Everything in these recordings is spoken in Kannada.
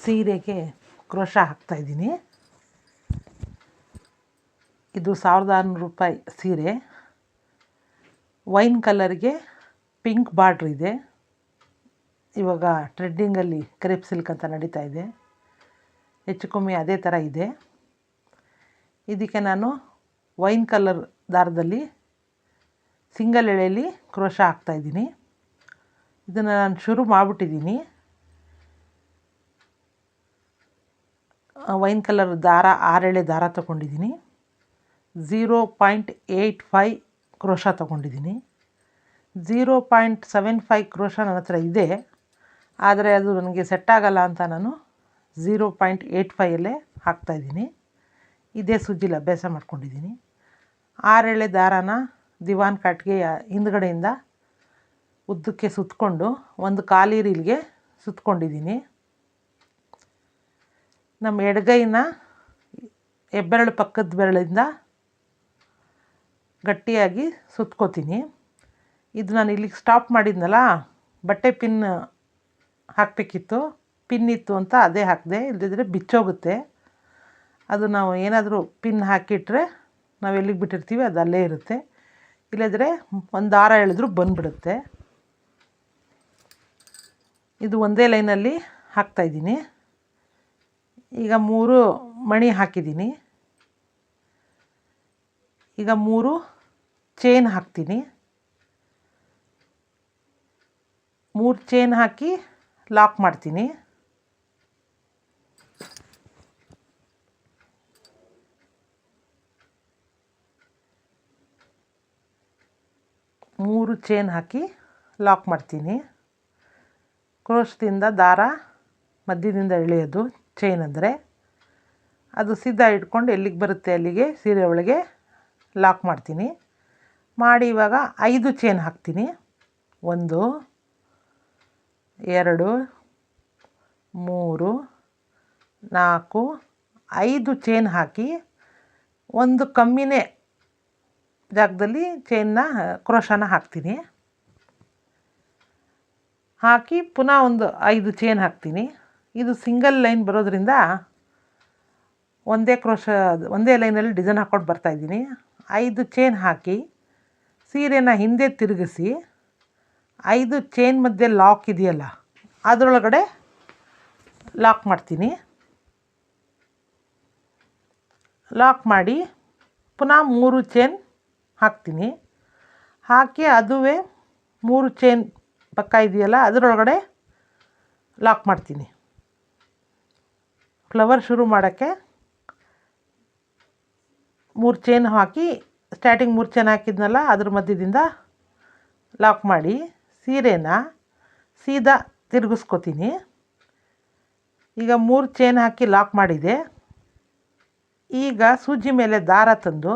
ಸೀರೆಗೆ ಕ್ರೋಶ ಹಾಕ್ತಾಯಿದ್ದೀನಿ. ಇದು 1600 ರೂಪಾಯಿ ಸೀರೆ. ವೈನ್ ಕಲರ್ಗೆ ಪಿಂಕ್ ಬಾರ್ಡ್ರ್ ಇದೆ. ಇವಾಗ ಟ್ರೆಂಡಿಂಗಲ್ಲಿ ಕ್ರೇಪ್ ಸಿಲ್ಕ್ ಅಂತ ನಡೀತಾ ಇದೆ. ಹೆಚ್ಚು ಕಮ್ಮಿ ಅದೇ ಥರ ಇದೆ. ಇದಕ್ಕೆ ನಾನು ವೈನ್ ಕಲರ್ ದಾರದಲ್ಲಿ ಸಿಂಗಲ್ ಎಳೆಯಲ್ಲಿ ಕ್ರೋಶ ಹಾಕ್ತಾಯಿದ್ದೀನಿ. ಇದನ್ನು ನಾನು ಶುರು ಮಾಡಿಬಿಟ್ಟಿದ್ದೀನಿ. ವೈನ್ ಕಲರ್ ದಾರ 6 ಎಳೆ ದಾರ ತೊಗೊಂಡಿದ್ದೀನಿ. 0.85 ಕ್ರೋಶ ತೊಗೊಂಡಿದ್ದೀನಿ. 0.75 ಕ್ರೋಶ ನನ್ನ ಹತ್ರ ಇದೆ, ಆದರೆ ಅದು ನನಗೆ ಸೆಟ್ ಆಗಲ್ಲ ಅಂತ ನಾನು 0.85ಯಲ್ಲೇ ಹಾಕ್ತಾಯಿದ್ದೀನಿ. ಇದೇ ಸೂಜಿಲಿ ಅಭ್ಯಾಸ ಮಾಡ್ಕೊಂಡಿದ್ದೀನಿ. 6 ಎಳೆ ದಾರಾನ ದಿವಾನ್ ಕಾಟ್ಗೆ ಹಿಂದ್ಗಡೆಯಿಂದ ಉದ್ದಕ್ಕೆ ಸುತ್ತಕೊಂಡು ಒಂದು ಕಾಲಿ ರೀಲ್ಗೆ ಸುತ್ತಕೊಂಡಿದ್ದೀನಿ. ನಮ್ಮ ಎಡಗೈನ ಹೆಬ್ಬೆರಳು ಪಕ್ಕದ ಬೆರಳಿಂದ ಗಟ್ಟಿಯಾಗಿ ಸುತ್ಕೋತೀನಿ. ಇದು ನಾನು ಇಲ್ಲಿಗೆ ಸ್ಟಾಪ್ ಮಾಡಿದ್ನಲ್ಲ, ಬಟ್ಟೆ ಪಿನ್ ಹಾಕಬೇಕಿತ್ತು, ಪಿನ್ ಇತ್ತು ಅಂತ ಅದೇ ಹಾಕಿದೆ. ಇಲ್ಲದಿದ್ದರೆ ಬಿಚ್ಚೋಗುತ್ತೆ. ಅದು ನಾವು ಏನಾದರೂ ಪಿನ್ ಹಾಕಿಟ್ರೆ ನಾವು ಎಲ್ಲಿಗೆ ಬಿಟ್ಟಿರ್ತೀವಿ ಅದು ಅಲ್ಲೇ ಇರುತ್ತೆ. ಇಲ್ಲದ್ರೆ ಒಂದು ದಾರ ಎಳೆದ್ರೂ ಬಂದುಬಿಡುತ್ತೆ. ಇದು ಒಂದೇ ಲೈನಲ್ಲಿ ಹಾಕ್ತಾಯಿದ್ದೀನಿ. ಈಗ 3 ಮಣಿ ಹಾಕಿದ್ದೀನಿ. ಈಗ 3 ಚೈನ್ ಹಾಕ್ತೀನಿ. 3 ಚೈನ್ ಹಾಕಿ ಲಾಕ್ ಮಾಡ್ತೀನಿ. ಮೂರು ಚೈನ್ ಹಾಕಿ ಲಾಕ್ ಮಾಡ್ತೀನಿ. ಕ್ರೋಶದಿಂದ ದಾರ ಮಧ್ಯದಿಂದ ಎಳೆಯೋದು ಚೈನ್ ಅಂದರೆ. ಅದು ಸೀದಾ ಇಟ್ಕೊಂಡು ಎಲ್ಲಿಗೆ ಬರುತ್ತೆ ಅಲ್ಲಿಗೆ ಸೀರೆ ಒಳಗೆ ಲಾಕ್ ಮಾಡ್ತೀನಿ. ಮಾಡಿ ಇವಾಗ 5 ಚೈನ್ ಹಾಕ್ತೀನಿ. 1 2 3 4 5 ಚೈನ್ ಹಾಕಿ ಒಂದು ಕಮ್ಮಿನೇ ಜಾಗದಲ್ಲಿ ಕ್ರೋಶನ ಹಾಕ್ತೀನಿ. ಹಾಕಿ ಪುನಃ ಒಂದು 5 ಚೈನ್ ಹಾಕ್ತೀನಿ. ಇದು ಸಿಂಗಲ್ ಲೈನ್ ಬರೋದ್ರಿಂದ ಒಂದೇ ಲೈನಲ್ಲಿ ಡಿಸೈನ್ ಹಾಕ್ಕೊಂಡು ಬರ್ತಾಯಿದ್ದೀನಿ. 5 ಚೈನ್ ಹಾಕಿ ಸೀರೆನ ಹಿಂದೆ ತಿರುಗಿಸಿ 5 ಚೈನ್ ಮಧ್ಯೆ ಲಾಕ್ ಇದೆಯಲ್ಲ ಅದರೊಳಗಡೆ ಲಾಕ್ ಮಾಡ್ತೀನಿ. ಲಾಕ್ ಮಾಡಿ ಪುನಃ 3 ಚೈನ್ ಹಾಕ್ತೀನಿ. ಹಾಕಿ ಅದುವೇ 3 ಚೈನ್ ಪಕ್ಕ ಇದೆಯಲ್ಲ ಅದರೊಳಗಡೆ ಲಾಕ್ ಮಾಡ್ತೀನಿ. ಫ್ಲವರ್ ಶುರು ಮಾಡೋಕ್ಕೆ 3 ಚೈನ್ ಹಾಕಿ ಸ್ಟಾರ್ಟಿಂಗ್ 3 ಚೈನ್ ಹಾಕಿದ್ನಲ್ಲ ಅದ್ರ ಮಧ್ಯದಿಂದ ಲಾಕ್ ಮಾಡಿ ಸೀರೆನ ಸೀದಾ ತಿರುಗಿಸ್ಕೊತೀನಿ. ಈಗ 3 ಚೈನ್ ಹಾಕಿ ಲಾಕ್ ಮಾಡಿದೆ. ಈಗ ಸೂಜಿ ಮೇಲೆ ದಾರ ತಂದು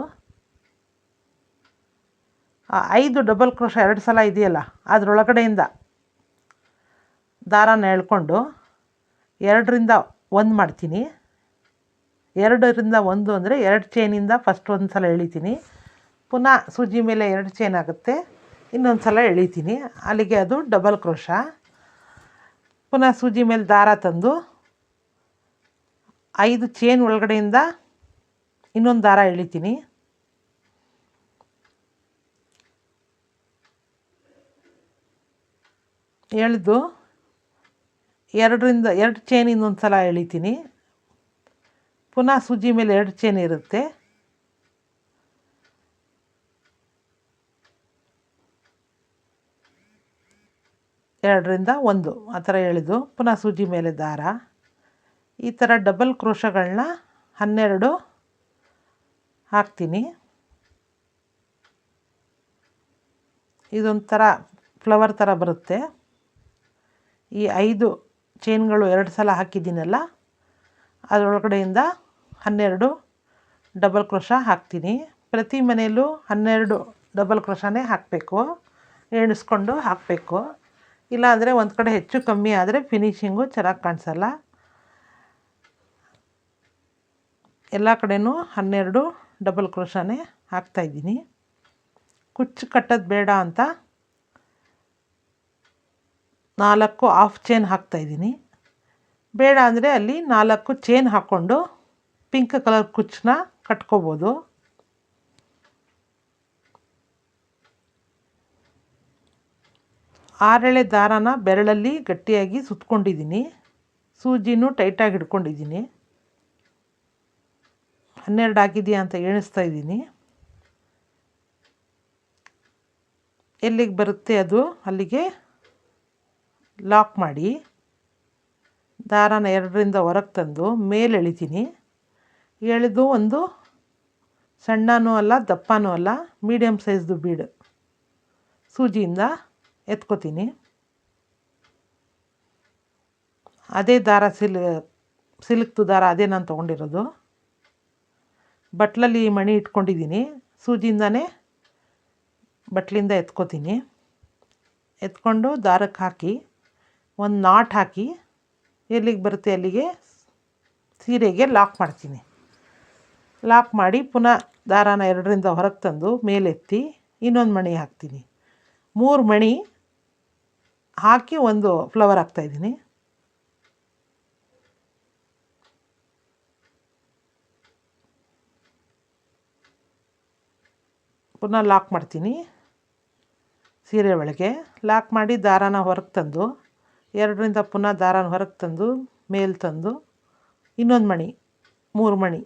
5 ಡಬಲ್ ಕ್ರೋಶ 2 ಸಲ ಇದೆಯಲ್ಲ ಅದರೊಳಗಡೆಯಿಂದ ದಾರಾನ ಎಳ್ಕೊಂಡು 2ರಿಂದ 1 ಮಾಡ್ತೀನಿ. 2ರಿಂದ 1 ಅಂದರೆ 2 ಚೈನಿಂದ ಫಸ್ಟ್ ಒಂದು ಸಲ ಎಳಿತೀನಿ. ಪುನಃ ಸೂಜಿ ಮೇಲೆ 2 ಚೈನ್ ಆಗುತ್ತೆ, ಇನ್ನೊಂದು ಸಲ ಎಳಿತೀನಿ. ಅಲ್ಲಿಗೆ ಅದು ಡಬಲ್ ಕ್ರೋಶ. ಪುನಃ ಸೂಜಿ ಮೇಲೆ ದಾರ ತಂದು 5 ಚೈನ್ ಒಳಗಡೆಯಿಂದ ಇನ್ನೊಂದು ದಾರ ಎಳಿತೀನಿ. ಎಳೆದು 2 ಚೈನ್ ಇನ್ನೊಂದು ಸಲ ಎಳಿತೀನಿ. ಪುನಃ ಸೂಜಿ ಮೇಲೆ 2 ಚೈನ್ ಇರುತ್ತೆ. ಎರಡರಿಂದ 1 ಆ ಥರ ಎಳೆದು ಪುನಃ ಸೂಜಿ ಮೇಲೆ ದಾರ. ಈ ಥರ ಡಬಲ್ ಕ್ರೋಶಗಳನ್ನ 12 ಹಾಕ್ತೀನಿ. ಇದೊಂಥರ ಫ್ಲವರ್ ಥರ ಬರುತ್ತೆ. ಈ 5 ಚೈನ್ಗಳು 2 ಸಲ ಹಾಕಿದ್ದೀನಲ್ಲ ಅದರೊಳಗಡೆಯಿಂದ 12 ಡಬಲ್ ಕ್ರೋಶ ಹಾಕ್ತೀನಿ. ಪ್ರತಿ ಮನೆಯಲ್ಲೂ 12 ಡಬಲ್ ಕ್ರೋಶನೇ ಹಾಕಬೇಕು, ಎಣಿಸ್ಕೊಂಡು ಹಾಕಬೇಕು. ಇಲ್ಲಾಂದರೆ ಒಂದು ಕಡೆ ಹೆಚ್ಚು ಕಮ್ಮಿ ಆದರೆ ಫಿನಿಶಿಂಗು ಚೆನ್ನಾಗಿ ಕಾಣಿಸಲ್ಲ. ಎಲ್ಲ ಕಡೆಯೂ 12 ಡಬಲ್ ಕ್ರೋಶನೇ ಹಾಕ್ತಾಯಿದ್ದೀನಿ. ಕುಚ್ಚು ಕಟ್ಟೋದು ಬೇಡ ಅಂತ 4 ಹಾಫ್ ಚೈನ್ ಹಾಕ್ತಾಯಿದ್ದೀನಿ. ಬೇಡ ಅಂದರೆ ಅಲ್ಲಿ 4 ಚೈನ್ ಹಾಕ್ಕೊಂಡು ಪಿಂಕ್ ಕಲರ್ ಕುಚ್ಚನ್ನ ಕಟ್ಕೋಬೋದು. ಆರೆಳೆ ದಾರಾನ ಬೆರಳಲ್ಲಿ ಗಟ್ಟಿಯಾಗಿ ಸುತ್ಕೊಂಡಿದ್ದೀನಿ. ಸೂಜಿನೂ ಟೈಟಾಗಿ ಹಿಡ್ಕೊಂಡಿದ್ದೀನಿ. 12 ಆಗಿದೆಯಾ ಅಂತ ಎಣಿಸ್ತಾ ಇದ್ದೀನಿ. ಎಲ್ಲಿಗೆ ಬರುತ್ತೆ ಅದು ಅಲ್ಲಿಗೆ ಲಾಕ್ ಮಾಡಿ ದಾರಾನ 2ರಿಂದ ಹೊರಗೆ ತಂದು ಮೇಲೆ ಎಳಿತೀನಿ. ಎಳೆದು ಒಂದು ಸಣ್ಣನೂ ಅಲ್ಲ ದಪ್ಪನೂ ಅಲ್ಲ ಮೀಡಿಯಮ್ ಸೈಜ್ದು ಬೀಡು ಸೂಜಿಯಿಂದ ಎತ್ಕೋತೀನಿ. ಅದೇ ದಾರ ಸಿಲ್ಕ್ದು ದಾರ ಅದೇ ನಾನು ತೊಗೊಂಡಿರೋದು. ಬಟ್ಲಲ್ಲಿ ಮಣಿ ಇಟ್ಕೊಂಡಿದ್ದೀನಿ. ಸೂಜಿಯಿಂದನೇ ಬಟ್ಲಿಂದ ಎತ್ಕೋತೀನಿ. ಎತ್ಕೊಂಡು ದಾರಕ್ಕೆ ಹಾಕಿ ಒಂದು ನಾಟ್ ಹಾಕಿ ಎಲ್ಲಿಗೆ ಬರುತ್ತೆ ಅಲ್ಲಿಗೆ ಸೀರೆಗೆ ಲಾಕ್ ಮಾಡ್ತೀನಿ. ಲಾಕ್ ಮಾಡಿ ಪುನಃ ದಾರಾನ 2ರಿಂದ ಹೊರಗೆ ತಂದು ಮೇಲೆತ್ತಿ ಇನ್ನೊಂದು ಮಣಿ ಹಾಕ್ತೀನಿ. 3 ಮಣಿ ಹಾಕಿ ಒಂದು ಫ್ಲವರ್ ಹಾಕ್ತಾಯಿದ್ದೀನಿ. ಪುನಃ ಲಾಕ್ ಮಾಡ್ತೀನಿ. ಸೀರೆ ಒಳಗೆ ಲಾಕ್ ಮಾಡಿ ದಾರಾನ ಹೊರಗೆ ತಂದು 2ರಿಂದ ಪುನಃ ದಾರಾನ ಹೊರಗೆ ತಂದು ಮೇಲೆ ತಂದು ಇನ್ನೊಂದು ಮಣಿ 3 ಮಣಿ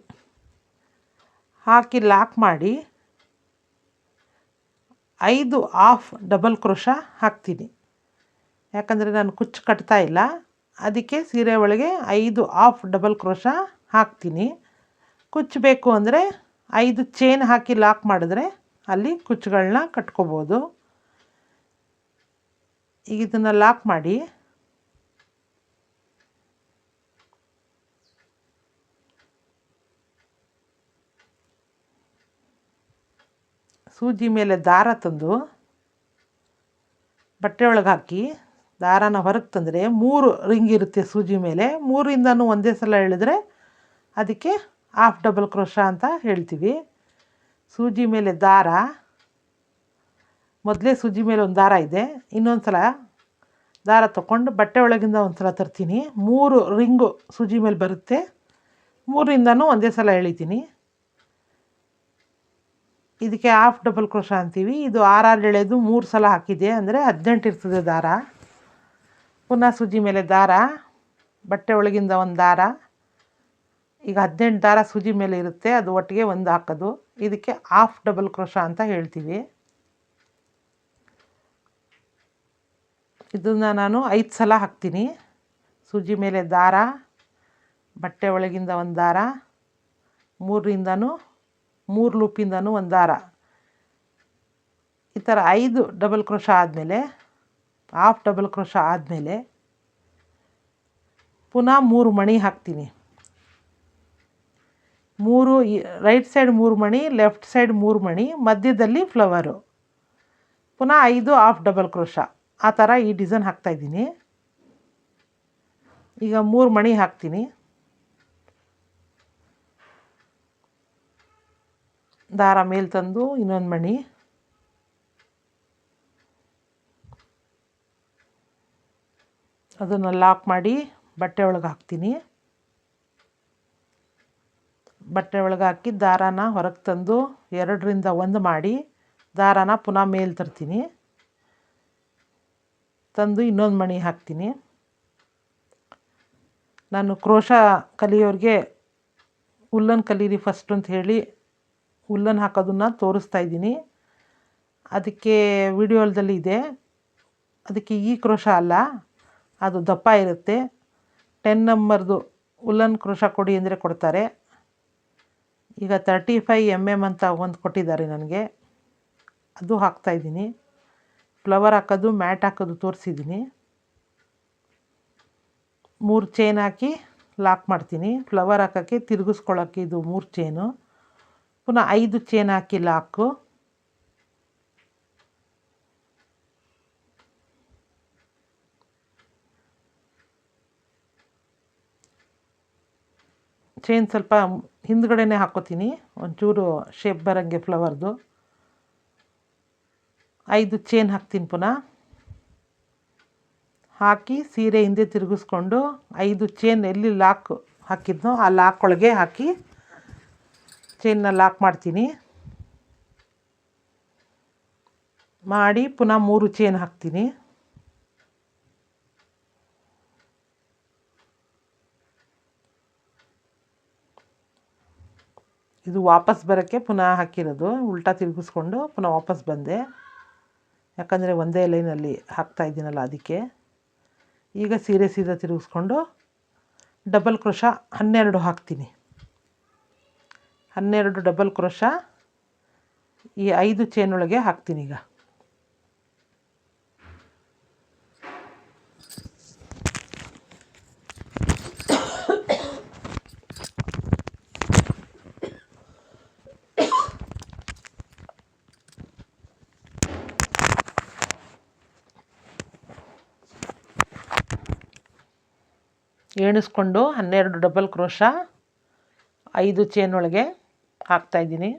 ಹಾಕಿ ಲಾಕ್ ಮಾಡಿ 5 ಹಾಫ್ ಡಬಲ್ ಕ್ರೋಶ ಹಾಕ್ತೀನಿ. ಯಾಕಂದರೆ ನಾನು ಕುಚ್ಚು ಕಟ್ತಾ ಇಲ್ಲ, ಅದಕ್ಕೆ ಸೀರೆ ಒಳಗೆ 5 ಹಾಫ್ ಡಬಲ್ ಕ್ರೋಶ ಹಾಕ್ತೀನಿ. ಕುಚ್ಚು ಬೇಕು ಅಂದರೆ 5 ಚೈನ್ ಹಾಕಿ ಲಾಕ್ ಮಾಡಿದ್ರೆ ಅಲ್ಲಿ ಕುಚ್ಚುಗಳನ್ನ ಕಟ್ಕೋಬೋದು. ಈಗ ಇದನ್ನು ಲಾಕ್ ಮಾಡಿ ಸೂಜಿ ಮೇಲೆ ದಾರ ತಂದು ಬಟ್ಟೆ ಒಳಗೆ ಹಾಕಿ ದಾರಾನ ಹೊರಗೆ ತಂದರೆ 3 ರಿಂಗ್ ಇರುತ್ತೆ ಸೂಜಿ ಮೇಲೆ. 3ರಿಂದನೂ ಒಂದೇ ಸಲ ಎಳೆದ್ರೆ ಅದಕ್ಕೆ ಹಾಫ್ ಡಬಲ್ ಕ್ರೋಶ ಅಂತ ಹೇಳ್ತೀವಿ. ಸೂಜಿ ಮೇಲೆ ದಾರ ಮೊದಲೇ ಸೂಜಿ ಮೇಲೆ ಒಂದು ದಾರ ಇದೆ, ಇನ್ನೊಂದು ಸಲ ದಾರ ತೊಗೊಂಡು ಬಟ್ಟೆ ಒಳಗಿಂದ ಒಂದು ಸಲ ತರ್ತೀನಿ. 3 ರಿಂಗು ಸೂಜಿ ಮೇಲೆ ಬರುತ್ತೆ. 3ರಿಂದನೂ ಒಂದೇ ಸಲ ಎಳಿತೀನಿ. ಇದಕ್ಕೆ ಹಾಫ್ ಡಬಲ್ ಕ್ರೋಶ ಅಂತೀವಿ. ಇದು 6 ಎಳೆದು 3 ಸಲ ಹಾಕಿದೆ ಅಂದರೆ 18 ಇರ್ತದೆ ದಾರ. ಪುನಃ ಸೂಜಿ ಮೇಲೆ ದಾರ, ಬಟ್ಟೆ ಒಳಗಿಂದ ಒಂದು ದಾರ, ಈಗ 18 ದಾರ ಸೂಜಿ ಮೇಲೆ ಇರುತ್ತೆ, ಅದು ಒಟ್ಟಿಗೆ ಒಂದು ಹಾಕೋದು. ಇದಕ್ಕೆ ಹಾಫ್ ಡಬಲ್ ಕ್ರೋಶ ಅಂತ ಹೇಳ್ತೀವಿ. ಇದನ್ನು ನಾನು 5 ಸಲ ಹಾಕ್ತೀನಿ. ಸೂಜಿ ಮೇಲೆ ದಾರ, ಬಟ್ಟೆ ಒಳಗಿಂದ ಒಂದು ದಾರ, 3 ಲೂಪಿಂದನೂ ಒಂದು ದಾರ. ಈ ಥರ 5 ಡಬಲ್ ಕ್ರೋಶ ಆದಮೇಲೆ ಹಾಫ್ ಡಬಲ್ ಕ್ರೋಶ ಆದಮೇಲೆ ಪುನಃ 3 ಮಣಿ ಹಾಕ್ತೀನಿ. 3 ರೈಟ್ ಸೈಡ್ 3 ಮಣಿ, ಲೆಫ್ಟ್ ಸೈಡ್ 3 ಮಣಿ, ಮಧ್ಯದಲ್ಲಿ ಫ್ಲವರು. ಪುನಃ 5 ಹಾಫ್ ಡಬಲ್ ಕ್ರೋಶ. ಆ ಥರ ಈ ಡಿಸೈನ್ ಹಾಕ್ತಾಯಿದ್ದೀನಿ. ಈಗ 3 ಮಣಿ ಹಾಕ್ತೀನಿ. ದಾರ ಮೇಲೆ ತಂದು ಇನ್ನೊಂದು ಮಣಿ, ಅದನ್ನು ಲಾಕ್ ಮಾಡಿ ಬಟ್ಟೆ ಒಳಗೆ ಹಾಕ್ತೀನಿ. ಬಟ್ಟೆ ಒಳಗೆ ಹಾಕಿ ದಾರಾನ ಹೊರಗೆ ತಂದು 2ರಿಂದ 1 ಮಾಡಿ ದಾರಾನ ಪುನಃ ಮೇಲೆ ತರ್ತೀನಿ. ತಂದು ಇನ್ನೊಂದು ಮಣಿ ಹಾಕ್ತೀನಿ. ನಾನು ಕ್ರೋಶ ಕಲಿಯೋರಿಗೆ ಉಲ್ಲನ್ ಕಲೀರಿ ಫಸ್ಟ್ ಅಂತ ಹೇಳಿ ಉಲ್ಲನ್ ಹಾಕೋದನ್ನು ತೋರಿಸ್ತಾ ಇದ್ದೀನಿ. ಅದಕ್ಕೆ ವಿಡಿಯೋದಲ್ಲಿ ಇದೆ. ಅದಕ್ಕೆ ಈ ಕ್ರೋಶ ಅಲ್ಲ, ಅದು ದಪ್ಪ ಇರುತ್ತೆ. 10 ನಂಬರ್ದು ಉಲ್ಲನ್ ಕ್ರೋಶ ಕೊಡಿ ಅಂದರೆ ಕೊಡ್ತಾರೆ. ಈಗ 35 mm ಅಂತ ಒಂದು ಕೊಟ್ಟಿದ್ದಾರೆ ನನಗೆ, ಅದು ಹಾಕ್ತಾಯಿದ್ದೀನಿ. ಫ್ಲವರ್ ಹಾಕೋದು, ಮ್ಯಾಟ್ ಹಾಕೋದು ತೋರಿಸಿದ್ದೀನಿ. 3 ಚೈನ್ ಹಾಕಿ ಲಾಕ್ ಮಾಡ್ತೀನಿ. ಫ್ಲವರ್ ಹಾಕೋಕ್ಕೆ ತಿರುಗಿಸ್ಕೊಳ್ಳೋಕ್ಕೆ ಇದು 3 ಚೈನು. ಪುನಃ 5 ಚೈನ್ ಹಾಕಿ ಲಾಕು. ಚೈನ್ ಸ್ವಲ್ಪ ಹಿಂದ್ಗಡೆನೇ ಹಾಕೋತೀನಿ, ಒಂಚೂರು ಶೇಪ್ ಬರೋಂಗೆ ಫ್ಲವರ್ದು. 5 ಚೈನ್ ಹಾಕ್ತೀನಿ. ಪುನಃ ಹಾಕಿ ಸೀರೆ ಹಿಂದೆ ತಿರುಗಿಸ್ಕೊಂಡು 5 ಚೈನ್ ಎಲ್ಲಿ ಲಾಕ್ ಹಾಕಿದ್ನೋ ಆ ಲಾಕ್ ಒಳಗೆ ಹಾಕಿ ಚೈನ್ನ ಲಾಕ್ ಮಾಡ್ತೀನಿ. ಮಾಡಿ ಪುನಃ 3 ಚೈನ್ ಹಾಕ್ತೀನಿ. ಇದು ವಾಪಸ್ ಬರೋಕ್ಕೆ ಪುನಃ ಹಾಕಿರೋದು. ಉಲ್ಟಾ ತಿರುಗಿಸ್ಕೊಂಡು ಪುನಃ ವಾಪಸ್ ಬಂದೆ, ಯಾಕಂದರೆ ಒಂದೇ ಲೈನಲ್ಲಿ ಹಾಕ್ತಾಯಿದ್ದೀನಲ್ಲ ಅದಕ್ಕೆ. ಈಗ ಸೀರೆ ಸೀದಾ ತಿರುಗಿಸ್ಕೊಂಡು ಡಬಲ್ ಕ್ರೋಶಾ 12 ಹಾಕ್ತೀನಿ. 12 ಡಬಲ್ ಕ್ರೋಶಾ ಈ 5 ಚೈನ್ ಒಳಗೆ ಹಾಕ್ತೀನಿ. ಈಗ ಎಣಿಸ್ಕೊಂಡು 12 ಡಬಲ್ ಕ್ರೋಶಾ 5 ಚೈನ್ ಒಳಗೆ ಹಾಕ್ತಾಯಿದ್ದೀನಿ.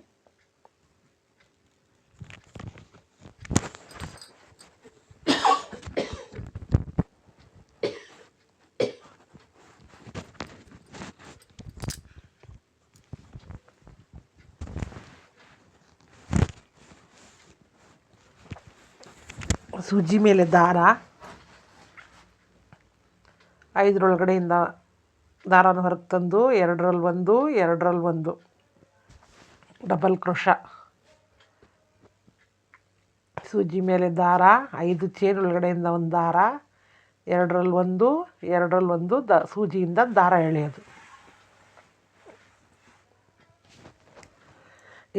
ಸೂಜಿ ಮೇಲೆ ದಾರ 5ರೊಳಗಡೆಯಿಂದ ದಾರನ ಹೊರಗೆ ತಂದು 2ರಲ್ಲಿ 1 2ರಲ್ಲಿ 1 ಡಬಲ್ ಕ್ರೋಶಾ, ಸೂಜಿ ಮೇಲೆ ದಾರ 5 ಚೈನ್ ಒಳಗಡೆಯಿಂದ ಒಂದು ದಾರ, 2ರಲ್ಲಿ 1 2ರಲ್ಲಿ 1 ಸೂಜಿಯಿಂದ ದಾರ ಎಳೆಯೋದು.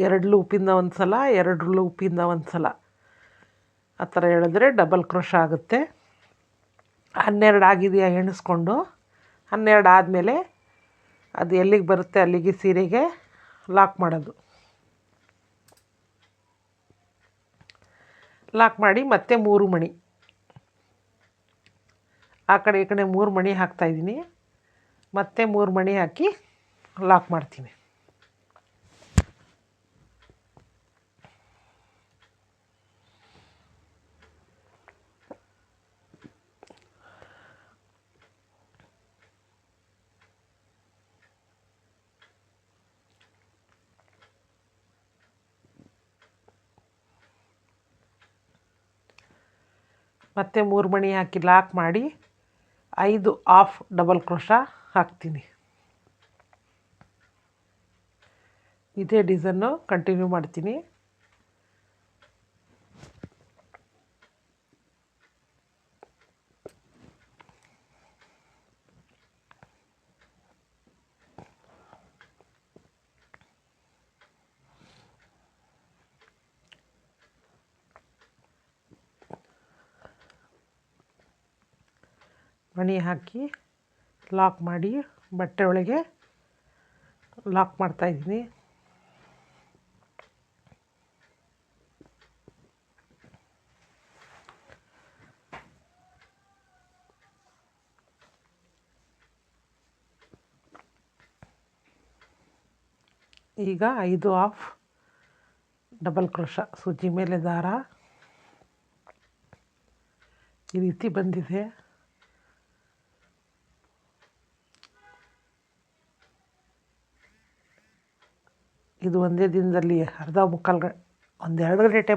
2 ಲೂಪಿಂದ ಒಂದು ಸಲ, 2 ಲೂಪಿಂದ ಒಂದು ಸಲ ಆ ಥರ ಎಳೆದ್ರೆ ಡಬಲ್ ಕ್ರೋಶಾ ಆಗುತ್ತೆ. 12 ಆಗಿದೆಯಾ ಎಣಿಸ್ಕೊಂಡು 12 ಆದಮೇಲೆ ಅದು ಎಲ್ಲಿಗೆ ಬರುತ್ತೆ ಅಲ್ಲಿಗೆ ಸೀರೆಗೆ ಲಾಕ್ ಮಾಡೋದು. ಲಾಕ್ ಮಾಡಿ ಮತ್ತೆ 3 ಮಣಿ ಆ ಕಡೆ ಈ ಕಡೆ 3 ಮಣಿ ಹಾಕ್ತಾಯಿದ್ದೀನಿ. ಮತ್ತೆ 3 ಮಣಿ ಹಾಕಿ ಲಾಕ್ ಮಾಡ್ತೀನಿ. ಮತ್ತೆ 3 ಮಣಿ ಹಾಕಿ ಲಾಕ್ ಮಾಡಿ 5 ಹಾಫ್ ಡಬಲ್ ಕ್ರೋಶಾ ಹಾಕ್ತೀನಿ. ಇದೇ ಡಿಸೈನು ಕಂಟಿನ್ಯೂ ಮಾಡ್ತೀನಿ. ಮಣಿ ಹಾಕಿ ಲಾಕ್ ಮಾಡಿ ಬಟ್ಟೆ ಒಳಗೆ ಲಾಕ್ ಮಾಡ್ತಾಯಿದ್ದೀನಿ. ಈಗ 5 ಹಾಫ್ ಡಬಲ್ ಕ್ರೋಶಾ, ಸೂಜಿ ಮೇಲೆ ದಾರ ಈ ರೀತಿ ಬಂದಿದೆ. ಇದು ಒಂದೇ ದಿನದಲ್ಲಿ ಅರ್ಧ ಮುಕ್ಕಾಲು 1-2 ಗಂಟೆ